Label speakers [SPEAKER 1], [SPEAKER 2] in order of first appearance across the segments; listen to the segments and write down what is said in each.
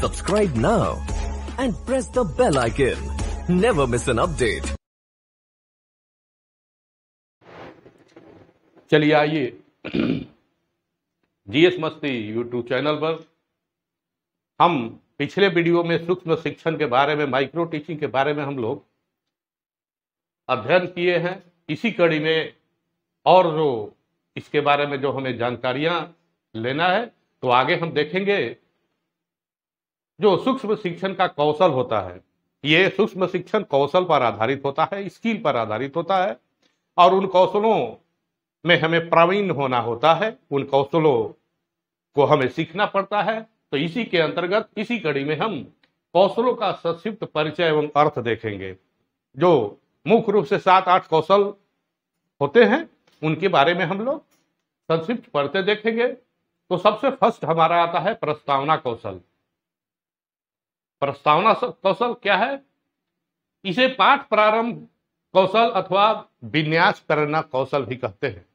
[SPEAKER 1] Subscribe now and press the bell icon. Never miss an update.
[SPEAKER 2] चलिए आइए GS मस्ती YouTube channel पर हम पिछले वीडियो में सूक्ष्म शिक्षण के बारे में, माइक्रो टीचिंग के बारे में हम लोग अध्ययन किए हैं। इसी कड़ी में और जो इसके बारे में जो हमें जानकारियां लेना है, तो आगे हम देखेंगे जो सूक्ष्म शिक्षण का कौशल होता है। ये सूक्ष्म शिक्षण कौशल पर आधारित होता है, स्किल पर आधारित होता है, और उन कौशलों में हमें प्रवीण होना होता है, उन कौशलों को हमें सीखना पड़ता है। तो इसी के अंतर्गत इसी कड़ी में हम कौशलों का संक्षिप्त परिचय एवं अर्थ देखेंगे। जो मुख्य रूप से 7-8 कौशल होते हैं, उनके बारे में हम लोग संक्षिप्त परिचय देखेंगे। तो सबसे फर्स्ट हमारा आता है प्रस्तावना कौशल। प्रस्तावना कौशल क्या है? इसे पाठ प्रारंभ कौशल अथवा विन्यास प्रेरणा कौशल भी कहते हैं।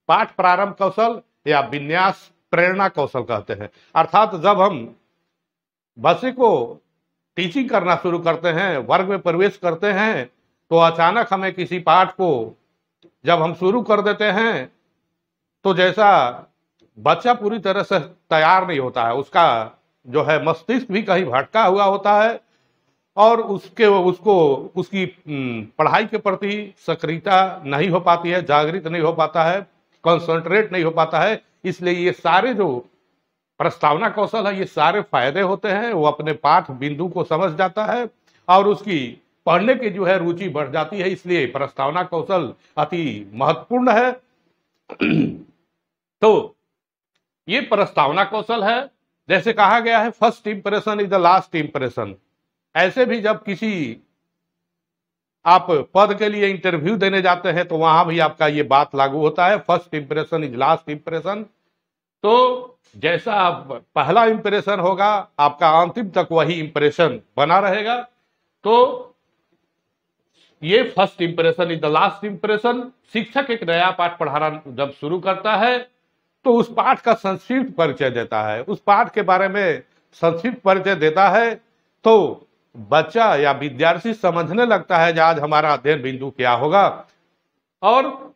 [SPEAKER 2] पाठ प्रारंभ कौशल या विन्यास प्रेरणा कौशल कहते हैं। अर्थात जब हम बच्चे को टीचिंग करना शुरू करते हैं, वर्ग में प्रवेश करते हैं, तो अचानक हमें किसी पाठ को जब हम शुरू कर देते हैं, तो जैसा बच्चा पूरी तरह से तैयार नहीं होता है, उसका जो है मस्तिष्क भी कहीं भटका हुआ होता है, और उसकी पढ़ाई के प्रति सक्रियता नहीं हो पाती है, जागृत नहीं हो पाता है, कंसंट्रेट नहीं हो पाता है। इसलिए ये सारे जो प्रस्तावना कौशल है, ये सारे फायदे होते हैं। वो अपने पाठ बिंदु को समझ जाता है और उसकी पढ़ने की जो है रुचि बढ़ जाती है। इसलिए प्रस्तावना कौशल अति महत्वपूर्ण है। तो ये प्रस्तावना कौशल है। जैसे कहा गया है, first impression is the last impression. ऐसे भी जब किसी आप पद के लिए इंटरव्यू देने जाते हैं, तो वहां भी आपका ये बात लागू होता है, first impression is last impression. तो जैसा पहला इंप्रेशन होगा, आपका अंतिम तक वही इंप्रेशन बना रहेगा। तो ये first impression is the last impression. शिक्षक एक नया पाठ पढ़ाना जब शुरू करता है, तो उस पाठ का संक्षिप्त परिचय देता है, उस पाठ के बारे में संक्षिप्त परिचय देता है। तो बच्चा या विद्यार्थी समझने लगता है कि आज हमारा अध्ययन बिंदु क्या होगा। और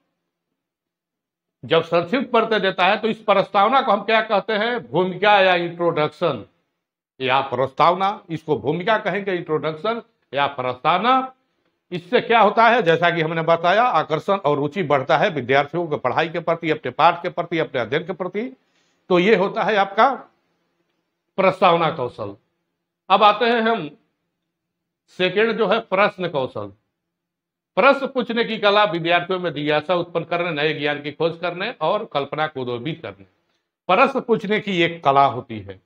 [SPEAKER 2] जब संक्षिप्त परिचय देता है, तो इस प्रस्तावना को हम क्या कहते हैं? भूमिका या इंट्रोडक्शन या प्रस्तावना। इसको भूमिका कहेंगे, इंट्रोडक्शन या प्रस्तावना। इससे क्या होता है, जैसा कि हमने बताया, आकर्षण और रुचि बढ़ता है विद्यार्थियों को पढ़ाई के प्रति, अपने पाठ के प्रति, अपने अध्ययन के प्रति। तो ये होता है आपका प्रस्तावना कौशल। अब आते हैं हम सेकेंड जो है प्रश्न कौशल। प्रश्न पूछने की कला विद्यार्थियों में जिज्ञासा उत्पन्न करने, नए ज्ञान की खोज करने और कल्पना को उद्दीपित करने। प्रश्न पूछने की एक कला होती है।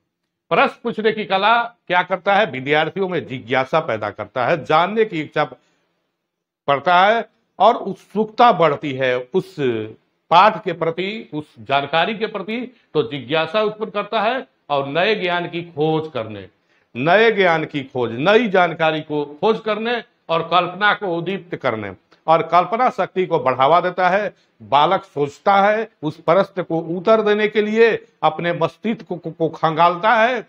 [SPEAKER 2] प्रश्न पूछने की कला क्या करता है? विद्यार्थियों में जिज्ञासा पैदा करता है, जानने की इच्छा बढ़ता है और उत्सुकता बढ़ती है उस पाठ के प्रति, उस जानकारी के प्रति। तो जिज्ञासा उत्पन्न करता है और नए ज्ञान की खोज करने, नए ज्ञान की खोज, नई जानकारी को खोज करने और कल्पना को उद्दीपित करने और कल्पना शक्ति को बढ़ावा देता है। बालक सोचता है, उस प्रश्न को उत्तर देने के लिए अपने मस्तिष्क को खंगालता है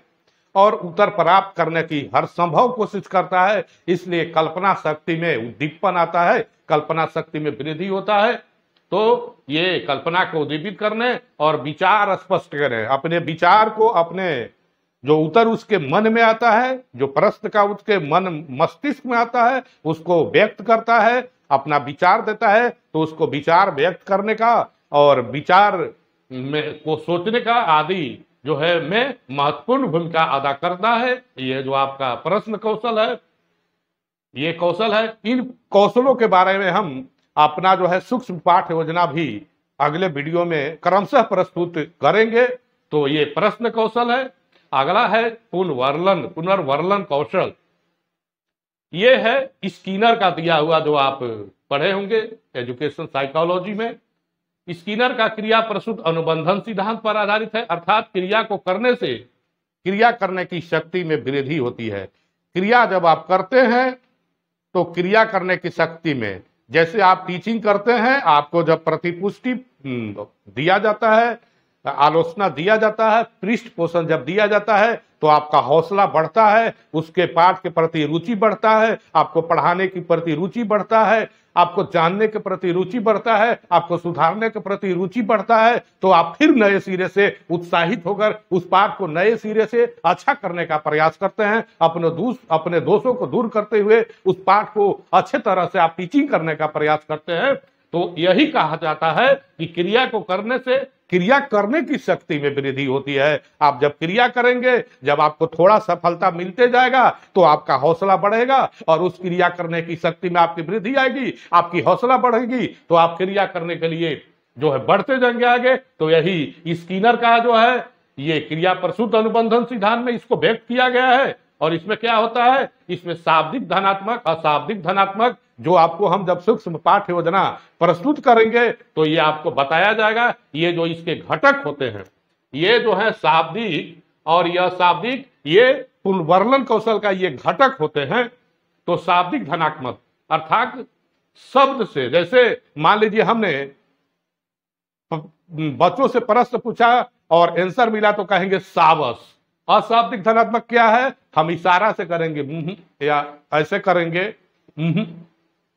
[SPEAKER 2] और उत्तर प्राप्त करने की हर संभव कोशिश करता है। इसलिए कल्पना शक्ति में उद्दीपन आता है, कल्पना शक्ति में वृद्धि होता है। तो ये कल्पना को उद्दीपित करने और विचार स्पष्ट करें, अपने विचार को, अपने जो उत्तर उसके मन में आता है, जो प्रश्न का उसके मन मस्तिष्क में आता है, उसको व्यक्त करता है, अपना विचार देता है। तो उसको विचार व्यक्त करने का और विचार में को सोचने का आदि जो है में महत्वपूर्ण भूमिका अदा करता है। ये जो आपका प्रश्न कौशल है, ये कौशल है। इन कौशलों के बारे में हम अपना जो है सूक्ष्म पाठ योजना भी अगले वीडियो में क्रमशः प्रस्तुत करेंगे। तो ये प्रश्न कौशल है। अगला है पुनर्वर्णन कौशल। ये है स्किनर का दिया हुआ, जो आप पढ़े होंगे एजुकेशन साइकोलॉजी में। स्किनर का क्रिया प्रसूत अनुबंधन सिद्धांत पर आधारित है। अर्थात क्रिया को करने से क्रिया करने की शक्ति में वृद्धि होती है। क्रिया जब आप करते हैं, तो क्रिया करने की शक्ति में, जैसे आप टीचिंग करते हैं, आपको जब प्रतिपुष्टि दिया जाता है, आलोचना दिया जाता है, पृष्ठ पोषण जब दिया जाता है, तो आपका हौसला बढ़ता है, उसके पाठ के प्रति रुचि बढ़ता है, आपको पढ़ाने के प्रति रुचि बढ़ता है, आपको जानने के प्रति रुचि बढ़ता है, आपको सुधारने के प्रति रुचि बढ़ता है, तो आप फिर नए सिरे से उत्साहित होकर उस पाठ को नए सिरे से अच्छा करने का प्रयास करते हैं। अपने दोषों को दूर करते हुए उस पाठ को अच्छे तरह से आप टीचिंग करने का प्रयास करते हैं। तो यही कहा जाता है कि क्रिया को करने से क्रिया करने की शक्ति में वृद्धि होती है। आप जब क्रिया करेंगे, जब आपको थोड़ा सफलता मिलते जाएगा तो आपका हौसला बढ़ेगा और उस क्रिया करने की शक्ति में आपकी वृद्धि आएगी, आपकी हौसला बढ़ेगी, तो आप क्रिया करने के लिए जो है बढ़ते जाएंगे आगे। तो यही स्किनर का जो है ये क्रिया प्रसूत अनुबंधन सिद्धांत में इसको व्यक्त किया गया है। और इसमें क्या होता है, इसमें शाब्दिक धनात्मक, अशाब्दिक धनात्मक, जो आपको हम जब सूक्ष्म पाठ्य योजना प्रस्तुत करेंगे तो ये आपको बताया जाएगा। ये जो इसके घटक होते हैं, ये जो है शाब्दिक और यह शाब्दिक, ये पुनर्वर्णन कौशल का ये घटक होते हैं। तो शाब्दिक धनात्मक अर्थात शब्द से, जैसे मान लीजिए हमने बच्चों से प्रश्न पूछा और आंसर मिला तो कहेंगे शाबाश। अशाब्दिक धनात्मक क्या है, हम इशारा से करेंगे या ऐसे करेंगे,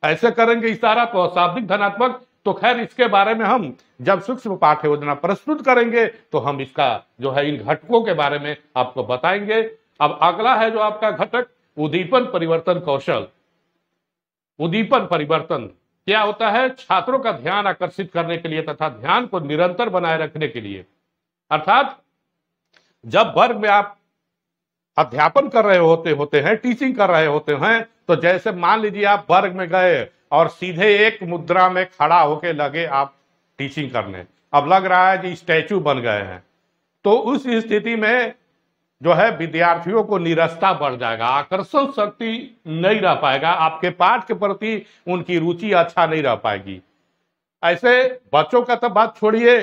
[SPEAKER 2] ऐसे करेंगे इशारा, तो अशाब्दिक धनात्मक। तो खैर इसके बारे में हम जब सूक्ष्म पाठ्य योजना प्रस्तुत करेंगे तो हम इसका जो है इन घटकों के बारे में आपको बताएंगे। अब अगला है जो आपका घटक उद्दीपन परिवर्तन कौशल। उद्दीपन परिवर्तन क्या होता है, छात्रों का ध्यान आकर्षित करने के लिए तथा ध्यान को निरंतर बनाए रखने के लिए। अर्थात जब वर्ग में आप अध्यापन कर रहे होते हैं, टीचिंग कर रहे होते हैं, तो जैसे मान लीजिए आप वर्ग में गए और सीधे एक मुद्रा में खड़ा होके लगे आप टीचिंग करने, अब लग रहा है कि स्टैचू बन गए हैं, तो उस स्थिति में जो है विद्यार्थियों को नीरसता बढ़ जाएगा, आकर्षण शक्ति नहीं रह पाएगा, आपके पाठ के प्रति उनकी रुचि अच्छा नहीं रह पाएगी। ऐसे बच्चों का तो बात छोड़िए,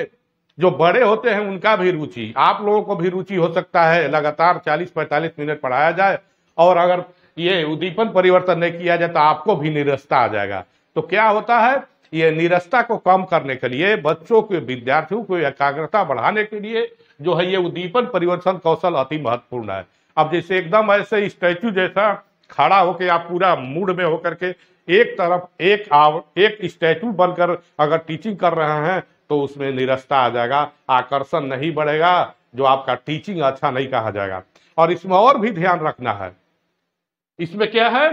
[SPEAKER 2] जो बड़े होते हैं उनका भी रुचि, आप लोगों को भी रुचि हो सकता है लगातार 40-45 मिनट पढ़ाया जाए और अगर ये उद्दीपन परिवर्तन नहीं किया जाए तो आपको भी निरसता आ जाएगा। तो क्या होता है, ये निरसता को कम करने के लिए, बच्चों के, विद्यार्थियों को एकाग्रता बढ़ाने के लिए जो है ये उद्दीपन परिवर्तन कौशल अति महत्वपूर्ण है। अब जैसे एकदम ऐसे स्टैचू जैसा खड़ा होकर आप पूरा मूड में होकर के एक तरफ एक स्टैचू बनकर अगर टीचिंग कर रहे हैं तो उसमें निरसता आ जाएगा, आकर्षण नहीं बढ़ेगा, जो आपका टीचिंग अच्छा नहीं कहा जाएगा। और इसमें और भी ध्यान रखना है, इसमें क्या है,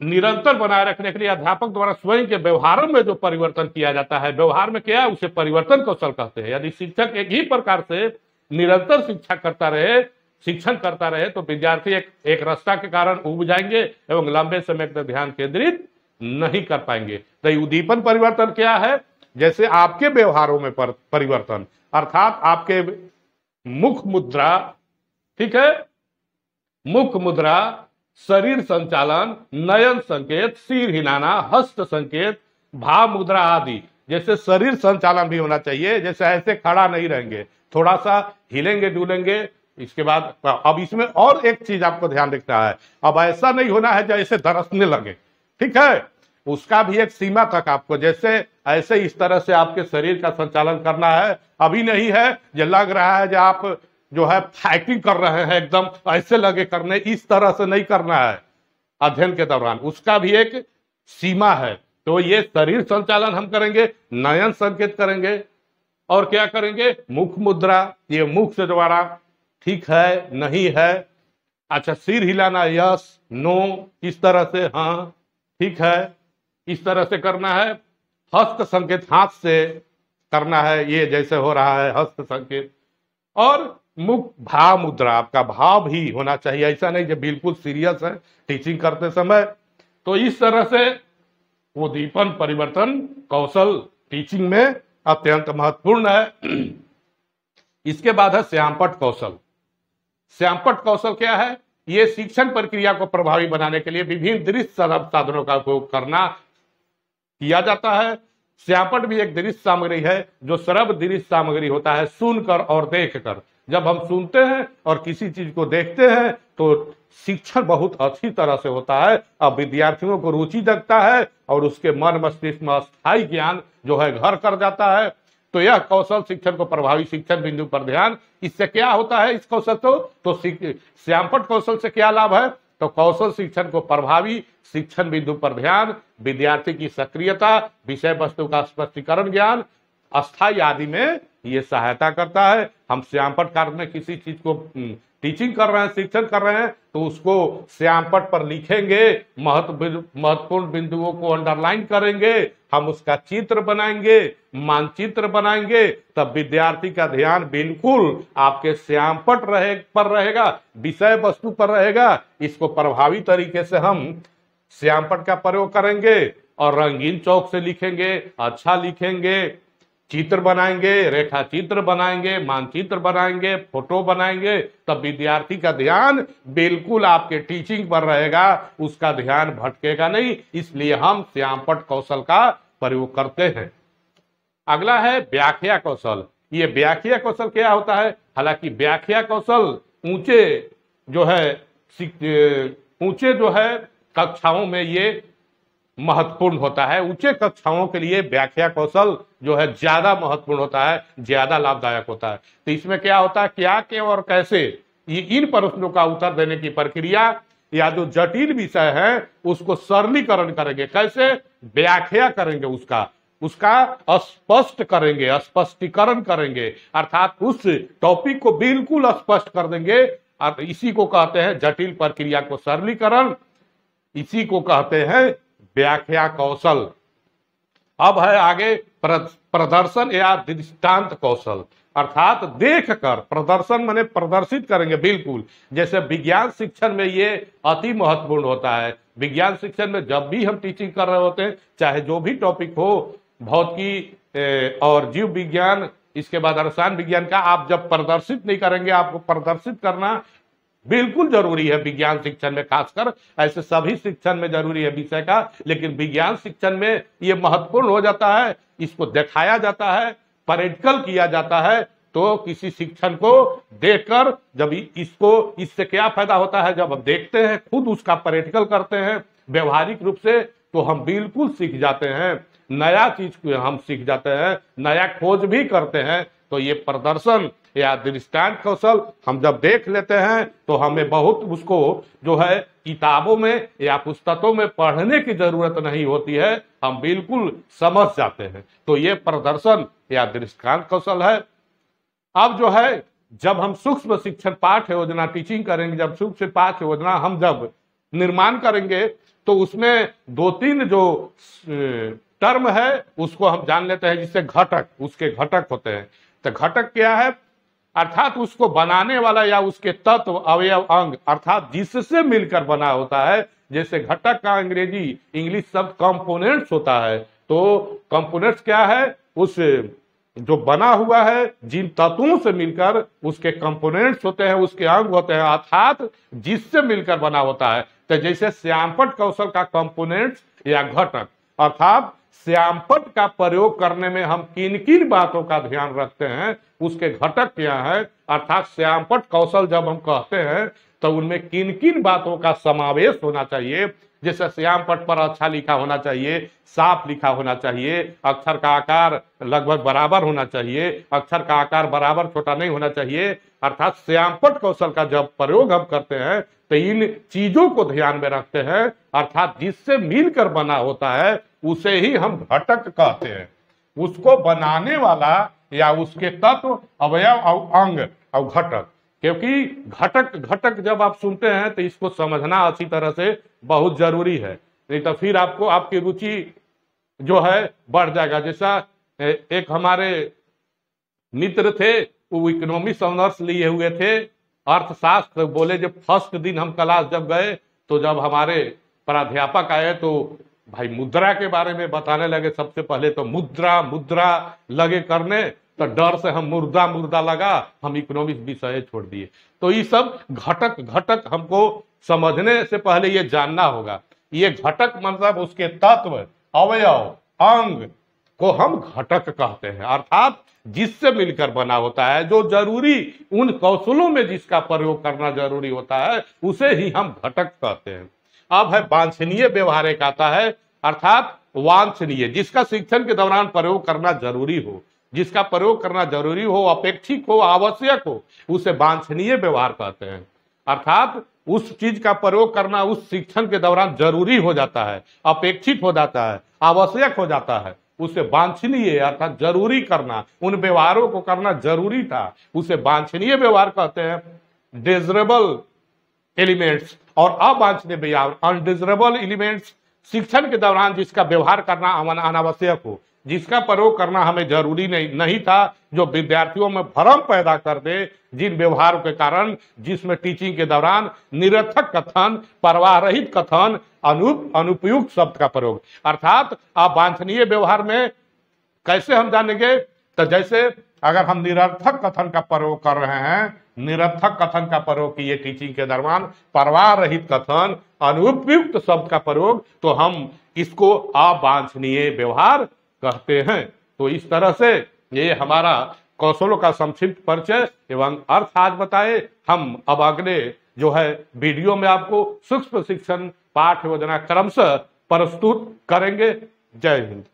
[SPEAKER 2] निरंतर बनाए रखने के लिए अध्यापक द्वारा स्वयं के व्यवहार में जो परिवर्तन किया जाता है, व्यवहार में क्या है, उसे परिवर्तन कौशल कहते हैं। यदि शिक्षक एक ही प्रकार से निरंतर शिक्षण करता रहे तो विद्यार्थी एक रास्ता के कारण उब जाएंगे एवं लंबे समय तक ध्यान केंद्रित नहीं कर पाएंगे। तो उद्दीपन परिवर्तन क्या है, जैसे आपके व्यवहारों में परिवर्तन, अर्थात आपके मुख मुद्रा, ठीक है, मुख मुद्रा, शरीर संचालन, नयन संकेत, सिर हिलाना, हस्त संकेत, भाव मुद्रा आदि। जैसे शरीर संचालन भी होना चाहिए, जैसे ऐसे खड़ा नहीं रहेंगे, थोड़ा सा हिलेंगे डुलेंगे। इसके बाद अब इसमें और एक चीज आपको ध्यान रखना है, अब ऐसा नहीं होना है जैसे दरसने लगे, ठीक है, उसका भी एक सीमा तक आपको, जैसे ऐसे इस तरह से आपके शरीर का संचालन करना है। अभी नहीं है जो लग रहा है जो आप जो है फाइटिंग कर रहे हैं, एकदम ऐसे लगे करने, इस तरह से नहीं करना है अध्ययन के दौरान, उसका भी एक सीमा है। तो ये शरीर संचालन हम करेंगे, नयन संकेत करेंगे और क्या करेंगे, मुख मुद्रा, ये मुख से द्वारा ठीक है नहीं है, अच्छा सिर हिलाना, यस नो, इस तरह से हाँ ठीक है, इस तरह से करना है। हस्त संकेत हाथ से करना है, ये जैसे हो रहा है हस्त संकेत। और मुख भाव मुद्रा, आपका भाव भी होना चाहिए, ऐसा नहीं कि बिल्कुल सीरियस है टीचिंग करते समय। तो इस तरह से उद्दीपन परिवर्तन कौशल टीचिंग में अत्यंत महत्वपूर्ण है। इसके बाद है श्यामपट्ट कौशल। श्यामपट्ट कौशल क्या है, ये शिक्षण प्रक्रिया को प्रभावी बनाने के लिए विभिन्न दृश्य साधनों का उपयोग करना किया जाता है। श्यामपट्ट भी एक दृश्य सामग्री है जो श्रव्य दृश्य सामग्री होता है, सुनकर और देखकर। जब हम सुनते हैं और किसी चीज को देखते हैं तो शिक्षण बहुत अच्छी तरह से होता है, अब विद्यार्थियों को रुचि जगता है और उसके मन मस्तिष्क में अस्थायी ज्ञान जो है घर कर जाता है। तो यह कौशल शिक्षण को प्रभावी शिक्षण बिंदु पर ध्यान, इससे क्या होता है इस कौशल तो श्यामपट्ट कौशल से क्या लाभ है, तो कौशल शिक्षण को प्रभावी शिक्षण बिंदु पर ध्यान, विद्यार्थी की सक्रियता, विषय वस्तु का स्पष्टीकरण ज्ञान, अस्थायी आदि में ये सहायता करता है। हम श्यामपट्ट कार्य में किसी चीज को टीचिंग कर रहे हैं, शिक्षण कर रहे हैं, तो उसको श्यामपट्ट पर लिखेंगे, महत्वपूर्ण बिंदुओं को अंडरलाइन करेंगे, हम उसका चित्र बनाएंगे, मानचित्र बनाएंगे, तब विद्यार्थी का ध्यान बिल्कुल आपके श्यामपट्ट पर रहेगा, विषय वस्तु पर रहेगा। इसको प्रभावी तरीके से हम श्यामपट्ट का प्रयोग करेंगे और रंगीन चौक से लिखेंगे, अच्छा लिखेंगे, चित्र बनाएंगे, रेखा चित्र बनाएंगे, मानचित्र बनाएंगे, फोटो बनाएंगे, तब विद्यार्थी का ध्यान बिल्कुल आपके टीचिंग पर रहेगा, उसका ध्यान भटकेगा नहीं। इसलिए हम श्यामपट्ट कौशल का प्रयोग करते हैं। अगला है व्याख्या कौशल। ये व्याख्या कौशल क्या होता है, हालांकि व्याख्या कौशल ऊंचे जो है कक्षाओं में ये महत्वपूर्ण होता है। उच्च कक्षाओं के लिए व्याख्या कौशल जो है ज्यादा महत्वपूर्ण होता है, ज्यादा लाभदायक होता है। तो इसमें क्या होता है, क्या के और कैसे, ये इन प्रश्नों का उत्तर देने की प्रक्रिया या जो जटिल विषय है उसको सरलीकरण करेंगे। कैसे, व्याख्या करेंगे, उसका स्पष्ट करेंगे, स्पष्टीकरण करेंगे, अर्थात उस टॉपिक को बिल्कुल स्पष्ट कर देंगे। और इसी को कहते हैं जटिल प्रक्रिया को सरलीकरण, इसी को कहते हैं व्याख्या कौशल। अब है आगे प्रदर्शन या दृष्टांत कौशल, अर्थात देखकर, प्रदर्शन माने प्रदर्शित करेंगे बिल्कुल। जैसे विज्ञान शिक्षण में ये अति महत्वपूर्ण होता है। विज्ञान शिक्षण में जब भी हम टीचिंग कर रहे होते हैं, चाहे जो भी टॉपिक हो, भौतिकी और जीव विज्ञान, इसके बाद रसायन विज्ञान का, आप जब प्रदर्शित नहीं करेंगे, आपको प्रदर्शित करना बिल्कुल जरूरी है विज्ञान शिक्षण में, खासकर ऐसे सभी शिक्षण में जरूरी है विषय का, लेकिन विज्ञान शिक्षण में ये महत्वपूर्ण हो जाता है। इसको दिखाया जाता है, प्रैक्टिकल किया जाता है। तो किसी शिक्षण को देखकर जब इससे क्या फायदा होता है, जब हम देखते हैं, खुद उसका प्रैक्टिकल करते हैं व्यवहारिक रूप से, तो हम बिल्कुल सीख जाते हैं, नया चीज को हम सीख जाते हैं, नया खोज भी करते हैं। तो ये प्रदर्शन या दृष्टांत कौशल हम जब देख लेते हैं तो हमें बहुत उसको जो है किताबों में या पुस्तकों में पढ़ने की जरूरत नहीं होती है, हम बिल्कुल समझ जाते हैं। तो ये प्रदर्शन या दृष्टांत कौशल है। अब जो है, जब हम सूक्ष्म शिक्षण पाठ योजना टीचिंग करेंगे, जब सूक्ष्म पाठ योजना हम जब निर्माण करेंगे, तो उसमें 2-3 जो टर्म है उसको हम जान लेते हैं, जिससे घटक, उसके घटक होते हैं। तो घटक क्या है, अर्थात उसको बनाने वाला या उसके तत्व, अवयव, अंग, अर्थात जिससे मिलकर बना होता है। जैसे घटक का इंग्लिश शब्द कंपोनेंट्स होता है। तो कंपोनेंट्स क्या है, उस जो बना हुआ है, जिन तत्वों से मिलकर उसके कंपोनेंट्स होते हैं, उसके अंग होते हैं, अर्थात जिससे मिलकर बना होता है। तो जैसे श्यामपट्ट कौशल का कंपोनेंट्स या घटक, अर्थात श्यामपट्ट का प्रयोग करने में हम किन किन बातों का ध्यान रखते हैं, उसके घटक क्या है, अर्थात श्यामपट्ट कौशल जब हम कहते हैं तो उनमें किन किन बातों का समावेश होना चाहिए। जैसे श्यामपट्ट पर अच्छा लिखा होना चाहिए, साफ लिखा होना चाहिए, अक्षर का आकार लगभग बराबर होना चाहिए, अक्षर का आकार बराबर छोटा नहीं होना चाहिए। अर्थात श्यामपट्ट कौशल का जब प्रयोग हम करते हैं तो इन चीजों को ध्यान में रखते हैं, अर्थात जिससे मिलकर बना होता है उसे ही हम घटक कहते हैं। उसको बनाने वाला या उसके तत्व, अवयव और अंग और घटक, क्योंकि घटक जब आप सुनते हैं तो इसको समझना अच्छी तरह से बहुत जरूरी है, नहीं तो फिर आपको आपकी रुचि जो है बढ़ जाएगा। जैसा एक हमारे मित्र थे, वो इकोनॉमिक्स ऑनर्स लिए हुए थे, अर्थशास्त्र। बोले जब फर्स्ट दिन हम क्लास जब गए तो जब हमारे प्राध्यापक आए तो भाई मुद्रा के बारे में बताने लगे। सबसे पहले तो मुद्रा लगे करने, तो डर से हम मुर्दा लगा, हम इकोनॉमिक्स विषय छोड़ दिए। तो ये सब घटक हमको समझने से पहले ये जानना होगा। ये घटक मतलब उसके तत्व, अवयव, अंग को हम घटक कहते हैं, अर्थात जिससे मिलकर बना होता है, जो जरूरी उन कौशलों में जिसका प्रयोग करना जरूरी होता है, उसे ही हम घटक कहते हैं। अब है वांछनीय व्यवहारिक आता है, अर्थात वांछनीय, जिसका शिक्षण के दौरान प्रयोग करना जरूरी हो, जिसका प्रयोग करना जरूरी हो, अपेक्षित हो, आवश्यक हो, उसे वांछनीय व्यवहार कहते हैं। अर्थात उस चीज का प्रयोग करना उस शिक्षण के दौरान जरूरी हो जाता है, अपेक्षित हो जाता है, आवश्यक हो जाता है, उसे वांछनीय अर्थात जरूरी करना, उन व्यवहारों को करना जरूरी था, उसे वांछनीय व्यवहार कहते हैं। डिजरेबल एलिमेंट्स और अवांछनीय व्यवहार, अनडिजरेबल एलिमेंट्स, शिक्षण के दौरान जिसका व्यवहार करना अनावश्यक हो, जिसका प्रयोग करना हमें जरूरी नहीं था, जो विद्यार्थियों में भ्रम पैदा कर दे, जिन व्यवहारों के कारण, जिसमें टीचिंग के दौरान निरर्थक कथन, परवाह रहित कथन, अनुपयुक्त शब्द का प्रयोग। अर्थात अवांछनीय व्यवहार में कैसे हम जानेंगे, तो जैसे अगर हम निरर्थक कथन का प्रयोग कर रहे हैं, निरर्थक कथन का प्रयोग किए टीचिंग के दौरान, परवाह रहित कथन, अनुपयुक्त शब्द का प्रयोग, तो हम इसको अवांछनीय व्यवहार कहते हैं। तो इस तरह से ये हमारा कौशलों का संक्षिप्त परिचय एवं अर्थ आज बताए। हम अब अगले जो है वीडियो में आपको सूक्ष्म शिक्षण पाठ योजना क्रमशः प्रस्तुत करेंगे। जय हिंद।